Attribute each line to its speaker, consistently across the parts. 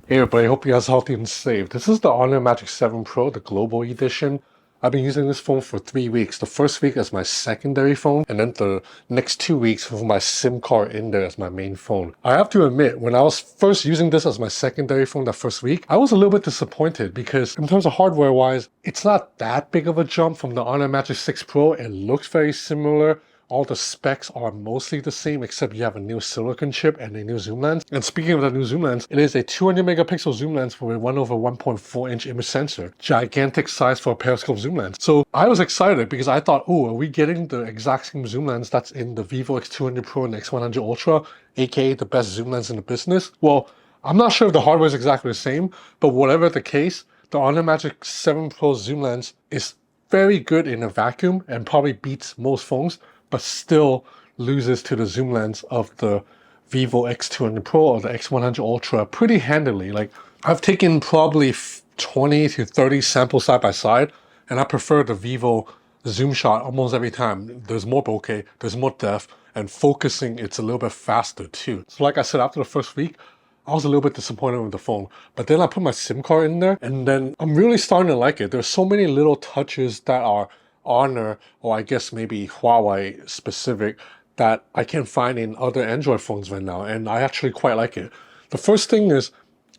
Speaker 1: Hey everybody, hope you guys are healthy and safe. This is the Honor Magic 7 Pro, the Global Edition. I've been using this phone for 3 weeks. The first week as my secondary phone, and then the next 2 weeks with my SIM card in there as my main phone. I have to admit, when I was first using this as my secondary phone that first week, I was a little bit disappointed because in terms of hardware-wise, it's not that big of a jump from the Honor Magic 6 Pro. It looks very similar. All the specs are mostly the same except you have a new silicon chip and a new zoom lens. And speaking of that new zoom lens, it is a 200 megapixel zoom lens with a 1 over 1.4 inch image sensor. Gigantic size for a periscope zoom lens. So I was excited because I thought, oh, are we getting the exact same zoom lens that's in the Vivo X200 Pro and X100 Ultra, aka the best zoom lens in the business? Well, I'm not sure if the hardware is exactly the same, but whatever the case, the Honor Magic 7 Pro zoom lens is very good in a vacuum and probably beats most phones, but still loses to the zoom lens of the Vivo X200 Pro or the X100 Ultra pretty handily. Like, I've taken probably 20 to 30 samples side by side, and I prefer the Vivo zoom shot almost every time. There's more bokeh, there's more depth, and focusing it's a little bit faster too. So like I said, after the first week, I was a little bit disappointed with the phone, but then I put my SIM card in there and then I'm really starting to like it. There's so many little touches that are Honor, or I guess maybe Huawei specific, that I can find in other Android phones right now, and I actually quite like it. The first thing is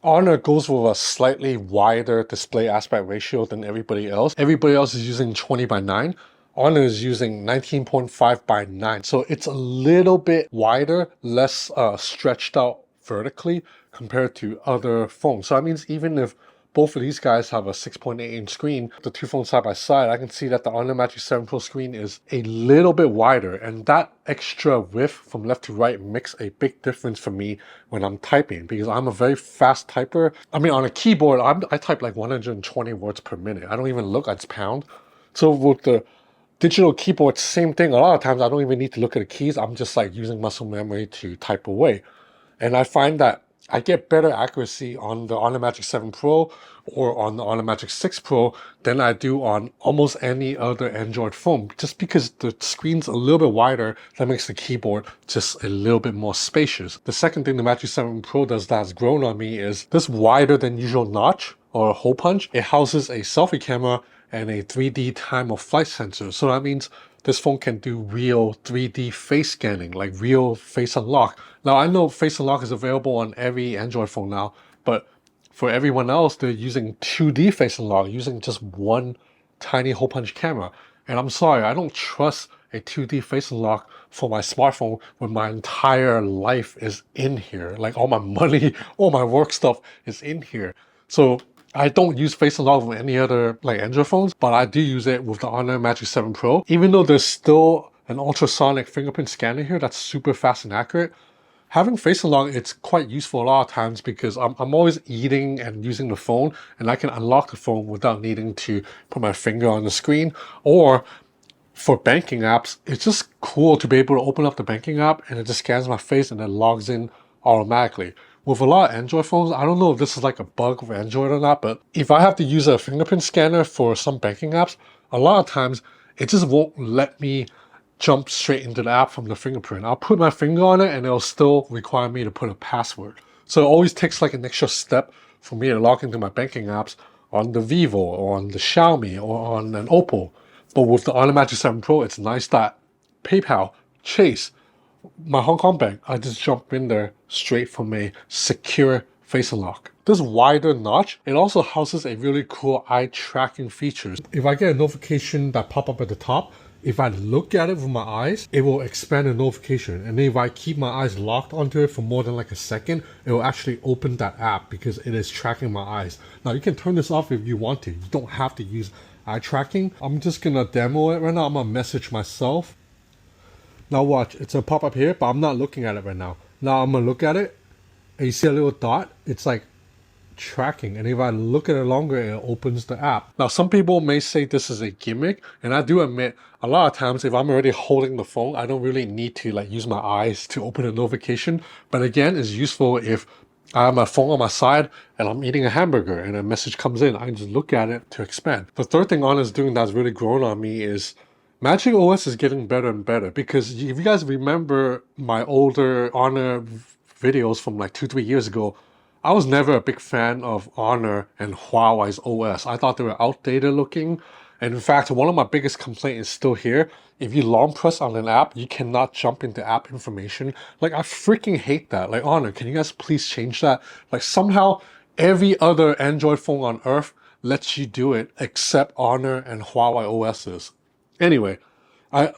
Speaker 1: Honor goes with a slightly wider display aspect ratio than everybody else. Everybody else is using 20 by 9. Honor is using 19.5 by 9. So it's a little bit wider, less stretched out vertically compared to other phones. So that means even if both of these guys have a 6.8-inch screen, the two phones side by side, I can see that the Honor Magic 7 Pro screen is a little bit wider, and that extra width from left to right makes a big difference for me when I'm typing, because I'm a very fast typer. I mean, on a keyboard, I type like 120 words per minute. I don't even look, I just pound. So with the digital keyboard, same thing. A lot of times I don't even need to look at the keys. I'm just like using muscle memory to type away. And I find that I get better accuracy on the Honor Magic 7 Pro or on the Honor Magic 6 Pro than I do on almost any other Android phone, just because the screen's a little bit wider. That makes the keyboard just a little bit more spacious. The second thing the Magic 7 Pro does that has grown on me is this wider than usual notch or hole punch. It houses a selfie camera and a 3D time of flight sensor. So that means this phone can do real 3D face scanning, like real face unlock. Now, I know face unlock is available on every Android phone now, but for everyone else, they're using 2D face unlock, using just one tiny hole punch camera. And I'm sorry, I don't trust a 2D face unlock for my smartphone when my entire life is in here. Like all my money, all my work stuff is in here. So I don't use Face Unlock with any other like Android phones, but I do use it with the Honor Magic 7 Pro. Even though there's still an ultrasonic fingerprint scanner here that's super fast and accurate, having Face Unlock, it's quite useful a lot of times because I'm always eating and using the phone, and I can unlock the phone without needing to put my finger on the screen. Or for banking apps, it's just cool to be able to open up the banking app and it just scans my face and then logs in automatically. With a lot of Android phones, I don't know if this is like a bug of Android or not, but if I have to use a fingerprint scanner for some banking apps, a lot of times it just won't let me jump straight into the app from the fingerprint. I'll put my finger on it and it'll still require me to put a password. So it always takes like an extra step for me to log into my banking apps on the Vivo or on the Xiaomi or on an Oppo. But with the Honor Magic 7 Pro, it's nice that PayPal, Chase, my Hong Kong bank, I just jump in there straight from a secure face unlock. This wider notch, it also houses a really cool eye tracking feature. If I get a notification that pop up at the top, if I look at it with my eyes, it will expand the notification. And if I keep my eyes locked onto it for more than like a second, it will actually open that app because it is tracking my eyes. Now you can turn this off if you want to. You don't have to use eye tracking. I'm just gonna demo it right now. I'm gonna message myself. Now watch, it's a pop up here, but I'm not looking at it right now. Now I'm gonna look at it, and you see a little dot? It's like tracking, and if I look at it longer, it opens the app. Now some people may say this is a gimmick, and I do admit, a lot of times if I'm already holding the phone, I don't really need to like use my eyes to open a notification. But again, it's useful if I have my phone on my side and I'm eating a hamburger and a message comes in, I can just look at it to expand. The third thing Honor is doing that's really grown on me is Magic OS is getting better and better, because if you guys remember my older Honor videos from like 2-3 years ago, I was never a big fan of Honor and Huawei's OS. I thought they were outdated looking. And in fact, one of my biggest complaints is still here. If you long press on an app, you cannot jump into app information. Like, I freaking hate that. Like, Honor, can you guys please change that? Like, somehow every other Android phone on earth lets you do it except Honor and Huawei OSs. Anyway, I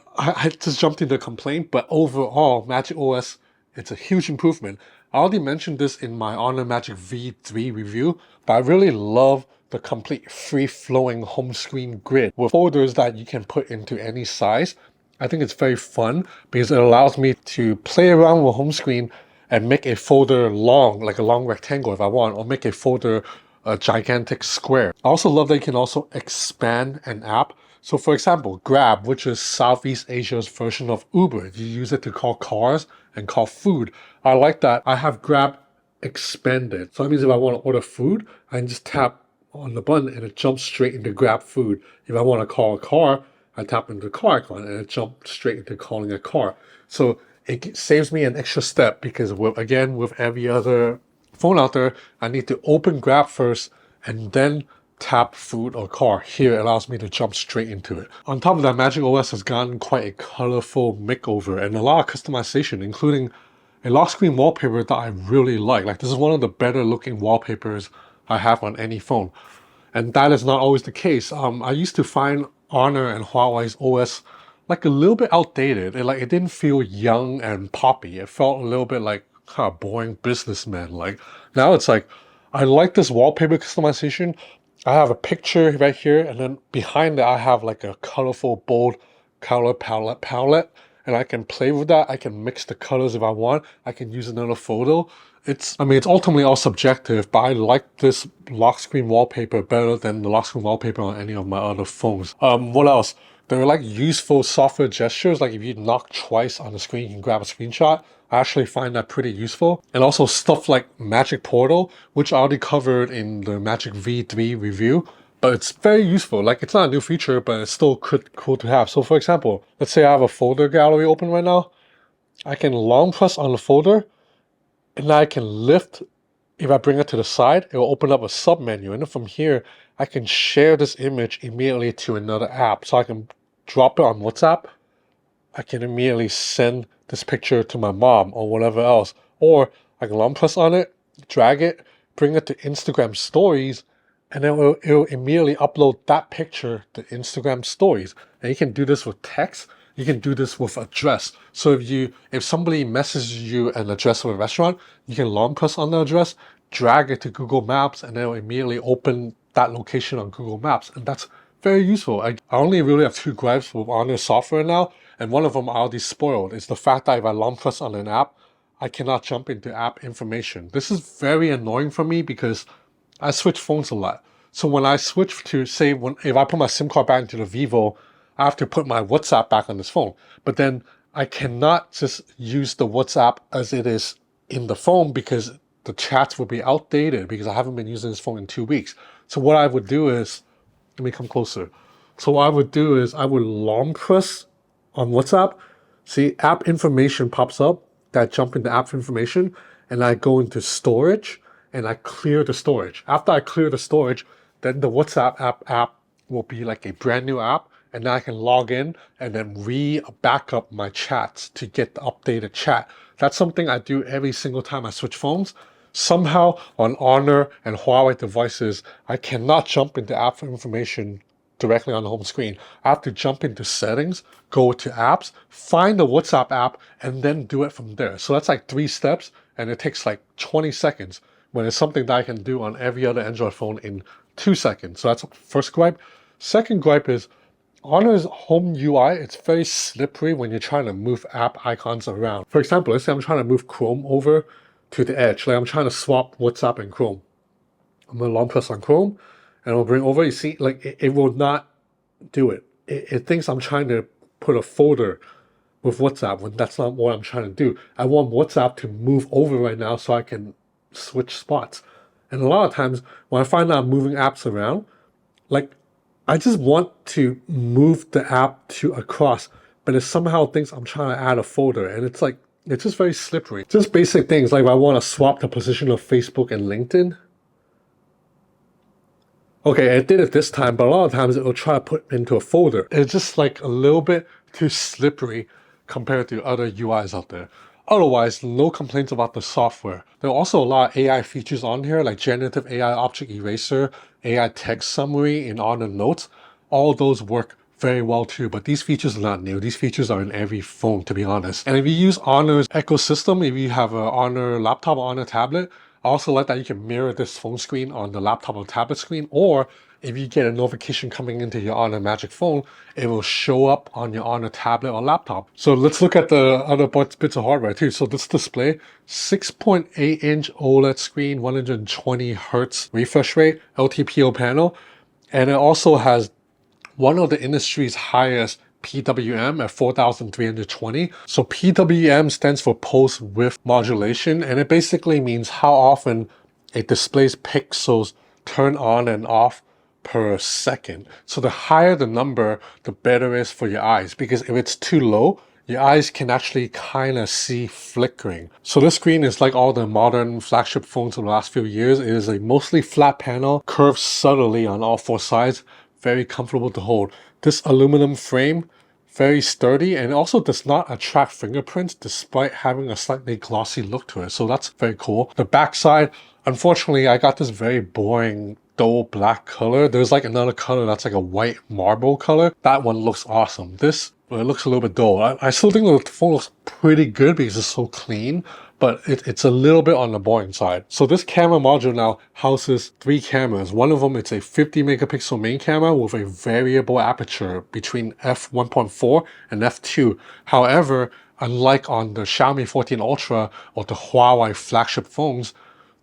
Speaker 1: just jumped into a complaint, but overall, Magic OS, it's a huge improvement. I already mentioned this in my Honor Magic V3 review, but I really love the complete free-flowing home screen grid with folders that you can put into any size. I think it's very fun because it allows me to play around with home screen and make a folder long, like a long rectangle if I want, or make a folder a gigantic square. I also love that you can also expand an app. So for example, Grab, which is Southeast Asia's version of Uber. You use it to call cars and call food. I like that. I have Grab expanded. So that means if I want to order food, I can just tap on the button and it jumps straight into Grab food. If I want to call a car, I tap into the car icon and it jumps straight into calling a car. So it saves me an extra step because with every other phone out there, I need to open Grab first and then tap food or car. Here it allows me to jump straight into it. On top of that, Magic OS has gotten quite a colorful makeover and a lot of customization, including a lock screen wallpaper that I really like. Like, this is one of the better looking wallpapers I have on any phone. And that is not always the case. I used to find Honor and Huawei's OS like a little bit outdated. It didn't feel young and poppy. It felt a little bit like kind of boring businessman. Like, now it's like, I like this wallpaper customization. I have a picture right here, and then behind it I have like a colorful, bold color palette, and I can play with that. I can mix the colors if I want. I can use another photo. It's ultimately all subjective, but I like this lock screen wallpaper better than the lock screen wallpaper on any of my other phones. What else? There are like useful software gestures, like if you knock twice on the screen, you can grab a screenshot. I actually find that pretty useful. And also stuff like Magic Portal, which I already covered in the Magic V3 review, but it's very useful. Like, it's not a new feature, but it's still cool to have. So for example, let's say I have a folder gallery open right now. I can long press on the folder, and I can lift. If I bring it to the side, it will open up a sub menu. And then from here, I can share this image immediately to another app. So I can drop it on WhatsApp. I can immediately send this picture to my mom or whatever else. Or I can long press on it, drag it, bring it to Instagram stories, and then it'll immediately upload that picture to Instagram stories. And you can do this with text. You can do this with address. So if somebody messages you an address of a restaurant, you can long press on the address, drag it to Google Maps, and it'll immediately open that location on Google Maps. And that's very useful. I only really have two gripes with Honor software now, and one of them I already spoiled. It's the fact that if I long press on an app, I cannot jump into app information. This is very annoying for me because I switch phones a lot. So when I switch to, if I put my SIM card back into the Vivo, I have to put my WhatsApp back on this phone. But then I cannot just use the WhatsApp as it is in the phone because the chats will be outdated because I haven't been using this phone in 2 weeks. So what I would do is, let me come closer. So what I would do is I would long press on WhatsApp. See, app information pops up. That jump into app information, and I go into storage and I clear the storage. After I clear the storage, then the WhatsApp app will be like a brand new app, and then I can log in and then back up my chats to get the updated chat. That's something I do every single time I switch phones. Somehow on Honor and Huawei devices, I cannot jump into app information directly on the home screen. I have to jump into settings, go to apps, find the WhatsApp app, and then do it from there. So that's like 3 steps, and it takes like 20 seconds when it's something that I can do on every other Android phone in 2 seconds. So that's first gripe. Second gripe is Honor's home UI, it's very slippery when you're trying to move app icons around. For example, let's say I'm trying to move Chrome over to the edge. Like, I'm trying to swap WhatsApp and Chrome. I'm going to long press on Chrome, and I'll bring over. You see, like, it will not do it. It thinks I'm trying to put a folder with WhatsApp when that's not what I'm trying to do. I want WhatsApp to move over right now so I can switch spots. And a lot of times when I find out I'm moving apps around, like, I just want to move the app to across, but it somehow thinks I'm trying to add a folder. And it's like, It's just very slippery. Just basic things like if I want to swap the position of Facebook and LinkedIn. Okay, it did it this time, but a lot of times it will try to put into a folder. It's just like a little bit too slippery compared to other UIs out there. Otherwise, no complaints about the software. There are also a lot of AI features on here, like generative AI object eraser, AI text summary in Honor Notes. All those work very well too, but these features are not new. These features are in every phone, to be honest. And if you use Honor's ecosystem, if you have an Honor laptop or Honor tablet, I also like that you can mirror this phone screen on the laptop or tablet screen, or if you get a notification coming into your Honor Magic Phone, it will show up on your Honor tablet or laptop. So let's look at the other bits of hardware too. So this display, 6.8-inch OLED screen, 120 Hertz refresh rate, LTPO panel, and it also has one of the industry's highest PWM at 4,320. So PWM stands for pulse width modulation, and it basically means how often it displays pixels turn on and off per second. So the higher the number, the better it is for your eyes, because if it's too low, your eyes can actually kind of see flickering. So this screen is like all the modern flagship phones of the last few years. It is a mostly flat panel, curved subtly on all four sides, very comfortable to hold. This aluminum frame, very sturdy, and also does not attract fingerprints despite having a slightly glossy look to it. So that's very cool. The backside, unfortunately, I got this very boring dull black color. There's like another color that's like a white marble color. That one looks awesome. This, well, it looks a little bit dull. I still think the phone looks pretty good because it's so clean, but it's a little bit on the boring side. So this camera module now houses 3 cameras. One of them, it's a 50 megapixel main camera with a variable aperture between f1.4 and f2. However, unlike on the Xiaomi 14 Ultra or the Huawei flagship phones,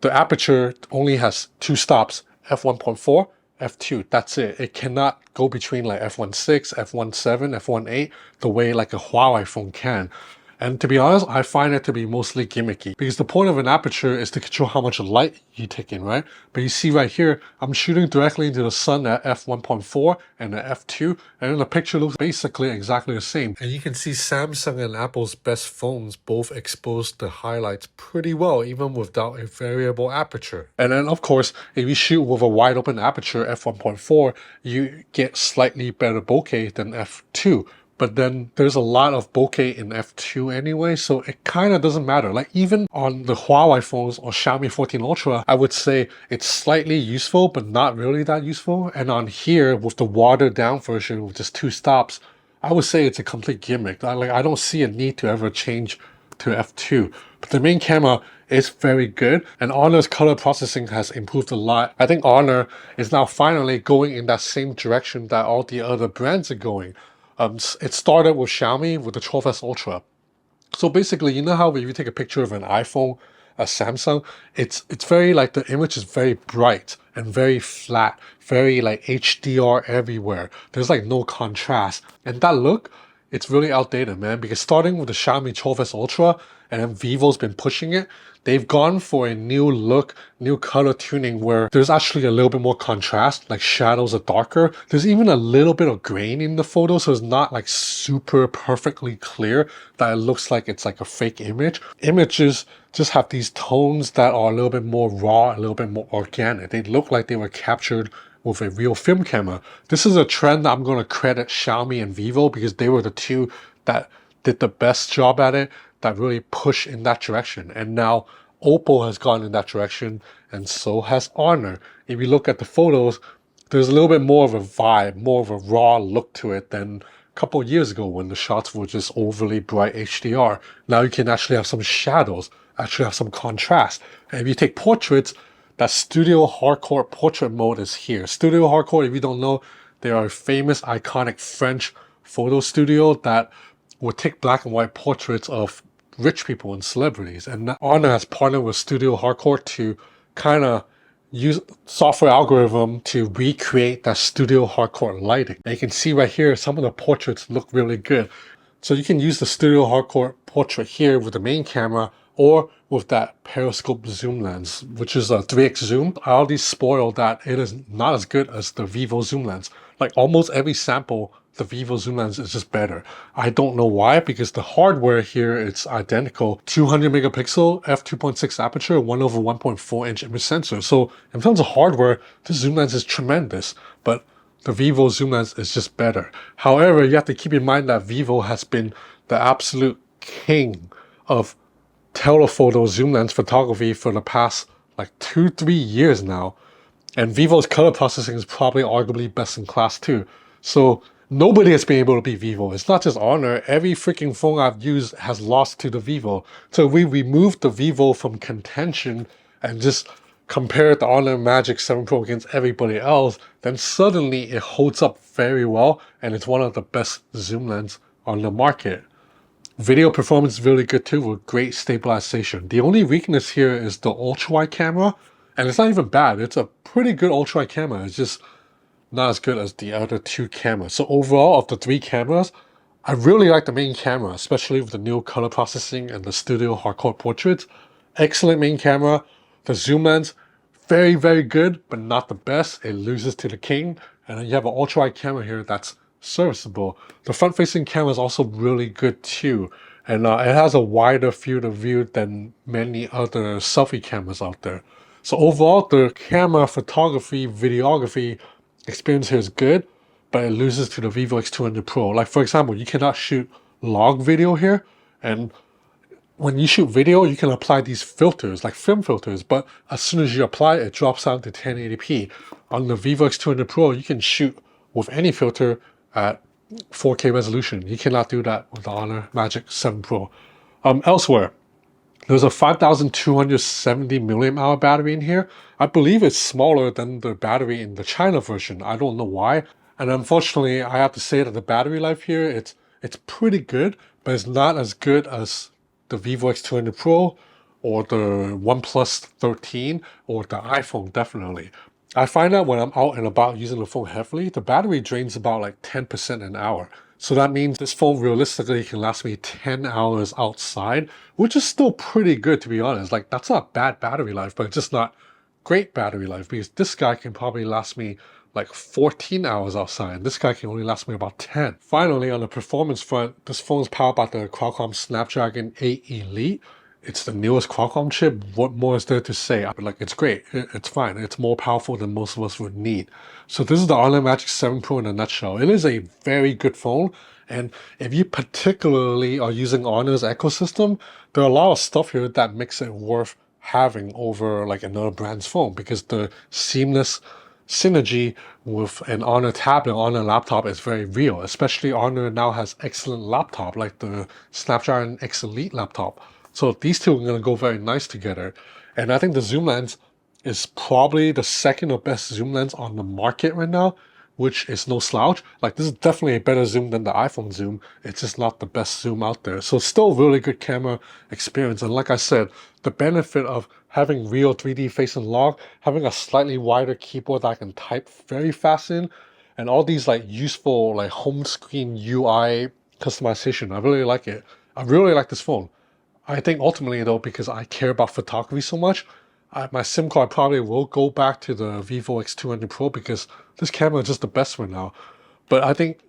Speaker 1: the aperture only has 2 stops, f1.4, f2. That's it. It cannot go between like f1.6, f1.7, f1.8 the way like a Huawei phone can. And to be honest, I find it to be mostly gimmicky because the point of an aperture is to control how much light you take in, right? But you see right here, I'm shooting directly into the sun at f1.4 and at f2, and then the picture looks basically exactly the same. And you can see Samsung and Apple's best phones both expose the highlights pretty well, even without a variable aperture. And then of course, if you shoot with a wide open aperture f1.4, you get slightly better bokeh than f2. But then there's a lot of bokeh in f2 anyway, so it kind of doesn't matter. Like even on the Huawei phones or Xiaomi 14 Ultra, I would say it's slightly useful, but not really that useful. And on here, with the watered down version with just 2 stops, I would say it's a complete gimmick. I don't see a need to ever change to f2. But the main camera is very good, and Honor's color processing has improved a lot. I think Honor is now finally going in that same direction that all the other brands are going. It started with Xiaomi with the 12S Ultra. So basically, you know how if you take a picture of an iPhone, a Samsung, it's very like the image is very bright and very flat, very like HDR everywhere. There's like no contrast. And that look, it's really outdated, man, because starting with the Xiaomi 12S Ultra and then Vivo's been pushing it, they've gone for a new look, new color tuning where there's actually a little bit more contrast, like shadows are darker. There's even a little bit of grain in the photo, so it's not like super perfectly clear that it looks like it's like a fake image. Images just have these tones that are a little bit more raw, a little bit more organic. They look like they were captured with a real film camera. This is a trend that I'm going to credit Xiaomi and Vivo because they were the two that did the best job at it, that really pushed in that direction. And now Oppo has gone in that direction, and so has Honor. If you look at the photos, there's a little bit more of a vibe, more of a raw look to it than a couple of years ago when the shots were just overly bright HDR. Now you can actually have some shadows, actually have some contrast. And if you take portraits, that Studio Hardcore portrait mode is here. Studio Hardcore, if you don't know, they are a famous, iconic French photo studio that would take black and white portraits of rich people and celebrities. And Honor has partnered with Studio Hardcore to kind of use software algorithm to recreate that Studio Hardcore lighting. And you can see right here, some of the portraits look really good. So you can use the Studio Hardcore portrait here with the main camera or with that periscope zoom lens, which is a 3x zoom. I already spoiled that it is not as good as the Vivo zoom lens. Like almost every sample the Vivo zoom lens is just better. I don't know why, because the hardware here, it's identical. 200 megapixel f2.6 aperture, 1/1.4 inch image sensor. So in terms of hardware, this zoom lens is tremendous, but the Vivo zoom lens is just better. However, you have to keep in mind that Vivo has been the absolute king of telephoto zoom lens photography for the past like 2-3 years now. And Vivo's color processing is probably arguably best in class too. So nobody has been able to beat Vivo. It's not just Honor. Every freaking phone I've used has lost to the Vivo. So we removed the Vivo from contention and just compared the Honor Magic 7 Pro against everybody else, then suddenly it holds up very well and it's one of the best zoom lens on the market. Video performance is really good too with great stabilization. The only weakness here is the ultra-wide camera, and it's not even bad. It's a pretty good ultra-wide camera. It's just not as good as the other two cameras. So overall, of the three cameras, I really like the main camera, especially with the new color processing and the studio hardcore portraits. Excellent main camera. The zoom lens, very, very good, but not the best. It loses to the king. And then you have an ultra-wide camera here that's serviceable. The front-facing camera is also really good too, and it has a wider field of view than many other selfie cameras out there. So overall, the camera photography, videography experience here is good, but it loses to the Vivo X200 Pro. Like for example, you cannot shoot log video here, and when you shoot video, you can apply these filters, like film filters, but as soon as you apply it, it drops down to 1080p. On the Vivo X200 Pro, you can shoot with any filter at 4K resolution. You cannot do that with the Honor Magic 7 Pro. Elsewhere, there's a 5270 milliamp hour battery in here. I believe it's smaller than the battery in the China version. I don't know why. And unfortunately, I have to say that the battery life here, it's pretty good, but it's not as good as the Vivo X200 Pro or the OnePlus 13 or the iPhone, definitely. I find that when I'm out and about using the phone heavily, the battery drains about like 10% an hour. So that means this phone realistically can last me 10 hours outside, which is still pretty good to be honest. Like that's not bad battery life, but it's just not great battery life because this guy can probably last me like 14 hours outside. This guy can only last me about 10. Finally, on the performance front, this phone is powered by the Qualcomm Snapdragon 8 Elite. It's the newest Qualcomm chip. What more is there to say? Like, it's great. It's fine. It's more powerful than most of us would need. So this is the Honor Magic 7 Pro in a nutshell. It is a very good phone. And if you particularly are using Honor's ecosystem, there are a lot of stuff here that makes it worth having over like another brand's phone, because the seamless synergy with an Honor tablet, Honor laptop is very real. Especially Honor now has excellent laptop like the Snapdragon X Elite laptop. So these two are going to go very nice together. And I think the zoom lens is probably the second or best zoom lens on the market right now, which is no slouch. Like this is definitely a better zoom than the iPhone zoom. It's just not the best zoom out there. So still really good camera experience. And like I said, the benefit of having real 3D face and log, having a slightly wider keyboard that I can type very fast in, and all these like useful like home screen UI customization. I really like it. I really like this phone. I think ultimately though, because I care about photography so much, my SIM card probably will go back to the Vivo X200 Pro because this camera is just the best one now. But I think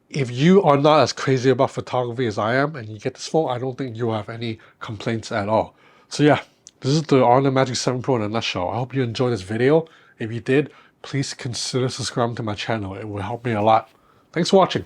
Speaker 1: if you are not as crazy about photography as I am and you get this phone, I don't think you'll have any complaints at all. So yeah, this is the Honor Magic 7 Pro in a nutshell. I hope you enjoyed this video. If you did, please consider subscribing to my channel. It will help me a lot. Thanks for watching.